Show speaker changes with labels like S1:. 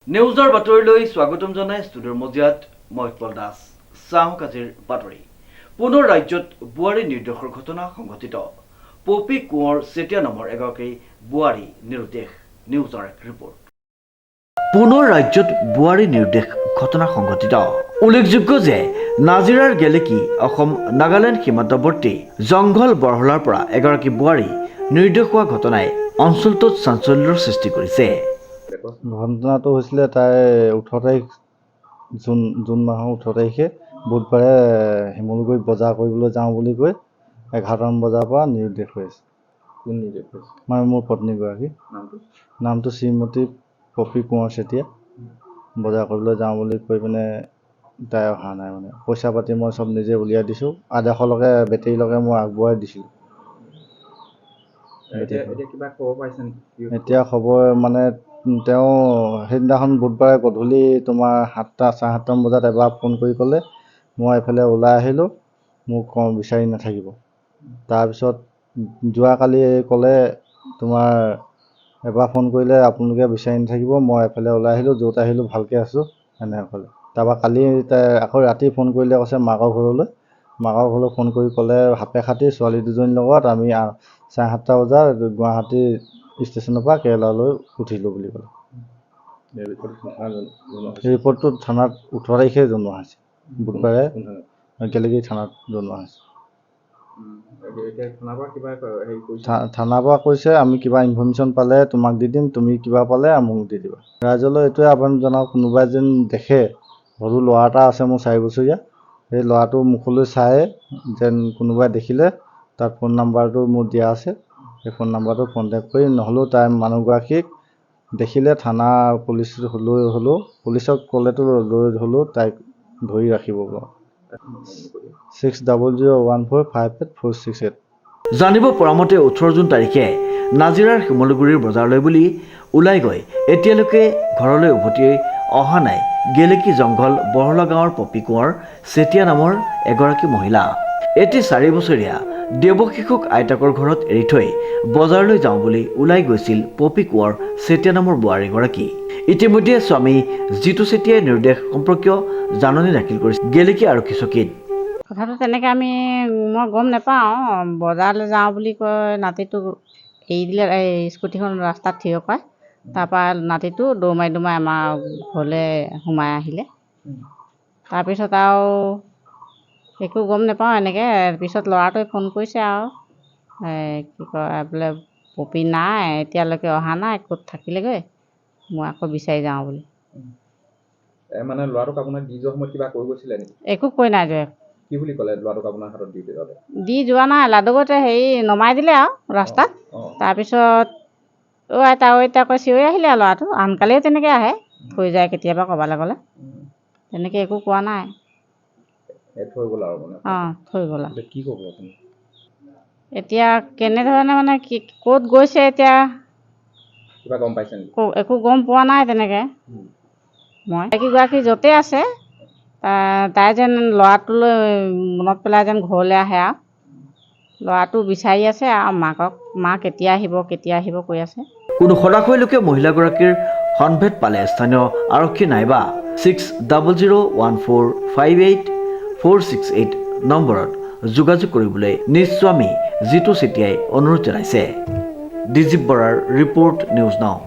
S1: নিউজৰ বাতৰিলৈ স্বাগতম জনাই ষ্টুডিঅ'ৰ মজিয়াত মই উৎপল দাস। চাহক আজিৰ বাতৰি। পুনৰ ৰাজ্যত বোৱাৰী নিৰ্দোষৰ ঘটনা সংঘটিত। পপী কোঁৱৰ চেতিয়া নামৰ এগৰাকী বোৱাৰী নিৰুদ্দেশ। নিউজৰ এক ৰিপৰ্ট। পুনৰ ৰাজ্যত বোৱাৰী নিৰুদ্দেশ ঘটনা সংঘটিত। উল্লেখযোগ্য যে নাজিৰাৰ গেলেকী অসম নাগালেণ্ড সীমান্তৱৰ্তী জংঘল বৰহলাৰ পৰা এগৰাকী বোৱাৰী নিৰুদ্দেশ হোৱা ঘটনাই অঞ্চলটোত চাঞ্চল্যৰ সৃষ্টি কৰিছে।
S2: ঘটনাটো হৈছিলে তাই 18 তাৰিখ জুন মাহৰ 18 তাৰিখে বুধবাৰে শিমলুগুৰিত বজাৰ কৰিবলৈ যাওঁ বুলি কৈ 11টামান বজাৰ পৰা নিৰুদ্দেশ হৈ আছে। কোন নিৰুদ্দেশ হৈছে? মানে মোৰ পত্নীগৰাকী। নামটো শ্ৰীমতী পপী কোঁৱৰ চেতিয়া। বজাৰ কৰিবলৈ যাওঁ বুলি কৈ পিনে তাই অহা নাই। মানে পইচা পাতি মই চব নিজে উলিয়াই দিছোঁ। আধাশলৈকে বেটেৰীলৈকে মই আগবঢ়াই দিছিলোঁ। এতিয়া খবৰ মানে তেওঁ সেইদিনাখন বুধবাৰে গধূলি তোমাৰ 7টা চাৰে 7টামান বজাত এবাৰ ফোন কৰি ক'লে মই এইফালে ওলাই আহিলোঁ, মোক বিচাৰি নাথাকিব। তাৰপিছত যোৱাকালি ক'লে তোমাৰ এবাৰ ফোন কৰিলে আপোনালোকে বিচাৰি নাথাকিব, মই এফালে ওলাই আহিলোঁ, য'ত আহিলোঁ ভালকৈ আছোঁ এনেকৈ ক'লে। তাৰপৰা কালি আকৌ ৰাতি ফোন কৰিলে, কৈছে মাকৰ ঘৰলৈ ফোন কৰি ক'লে হাপে খাতি ছোৱালী দুজনীৰ লগত আমি 7:30 বজাত গুৱাহাটী ষ্টেচনৰ পৰা কেৰেলালৈ উঠিলোঁ বুলি ক'লে। ৰিপৰ্টটো থানাত 18 তাৰিখে জনোৱা হৈছে। বুধবাৰে গেলেকী থানাত জনোৱা হৈছে। থানাৰ পৰা কৈছে আমি কিবা ইনফৰ্মেশ্যন পালে তোমাক দি দিম, তুমি কিবা পালে মোক দি দিবা। ৰাইজলৈ এইটোৱে আহ্বান জনাওঁ, কোনোবাই যেন দেখে, সৰু ল'ৰা এটা আছে মোৰ 4 বছৰীয়া, সেই ল'ৰাটো মুখলৈ চাই যেন কোনোবাই দেখিলে তাৰ ফোন নাম্বাৰটো মোৰ দিয়া আছে, সেই ফোন নাম্বাৰটোত কণ্টেক্ট কৰি নহ'লেও তাই মানুহগৰাকীক দেখিলে থানা পুলিচক ক'লেতো লৈ হ'লেও তাইক ধৰি ৰাখিব। 6001458468।
S1: জানিব পৰা মতে 18 জুন তাৰিখে নাজিৰাৰ শিমলুগুৰিৰ বজাৰলৈ বুলি ওলাই গৈ এতিয়ালৈকে ঘৰলৈ উভতি অহা নাই গেলেকী জংঘল বৰহলা গাঁৱৰ পপী কোঁৱৰ চেতিয়া নামৰ এগৰাকী মহিলা। এটি 4 বছৰীয়া দেৱশিশুক আইতাকৰ ঘৰত এৰি থৈ বজাৰলৈ যাওঁ বুলি ওলাই গৈছিল পপী কোঁৱৰ চেতিয়া নামৰ বোৱাৰীগৰাকী। ইতিমধ্যে স্বামী জিতু চেতিয়াই নিৰুদ্দেশ সম্পৰ্কীয় জাননী দাখিল কৰিছে গেলেকী আৰক্ষী চকীত।
S3: কথাটো তেনেকৈ মই গম নাপাওঁ। বজাৰলৈ যাওঁ বুলি কয় নাতিটো এৰি দিলে, এই স্কুটিখন ৰাস্তাত থিয় কৰে। তাৰপৰা নাতিটো দৌৰ মাৰি আমাৰ ঘৰলৈ সোমাই আহিলে। তাৰপিছত আৰু একো গম নাপাওঁ এনেকৈ। পিছত ল'ৰাটোৱে ফোন কৰিছে আৰু কি কয় বোলে পপী নাই, এতিয়ালৈকে অহা নাই, ক'ত থাকিলেগৈ, মই আকৌ বিচাৰি যাওঁ বুলি।
S4: মানে ল'ৰাটোক আপোনাক দি যোৱা সময়ত কিবা কৈ গৈছিলে নেকি?
S3: একো কৈ নাই যোৱা।
S4: কি বুলি ক'লে ল'ৰাটোক আপোনাৰ হাতত দি
S3: যোৱা নাই, লাডুগতে নমাই দিলে আৰু ৰাস্তাত। তাৰপিছত আইতা কৈ চিঞৰি আহিলে আৰু ল'ৰাটো। আনকালেও তেনেকৈ আহে, থৈ যায় কেতিয়াবা ক'ৰবালৈ গ'লে। তেনেকৈ একো কোৱা নাই।
S4: থৈ গ'ল আৰু মানে?
S3: থৈ গ'ল।
S4: কি ক'ব আপুনি?
S3: এতিয়া কেনেধৰণে মানে কি ক'ত গৈছে এতিয়া
S4: কিবা গম পাইছে নেকি?
S3: একো গম পোৱা নাই তেনেকৈ। মই এগৰাকী য'তে আছে তাই যেন ল'ৰাটোলৈ মনত পেলাই যেন ঘৰলৈ আহে আৰু ল'ৰাটো বিচাৰি আছে আৰু মা কেতিয়া আহিব কৈ আছে।
S1: কোনো সদাশয় লোকে মহিলাগৰাকীৰ সন্ভেদ পালে স্থানীয় আৰক্ষী নাইবা 60001458 নম্বৰত যোগাযোগ কৰিবলৈ নিজ স্বামী জিতু চেতিয়াই অনুৰোধ জনাইছে। ডিজিপ বৰাৰ ৰিপৰ্ট, নিউজ নাও।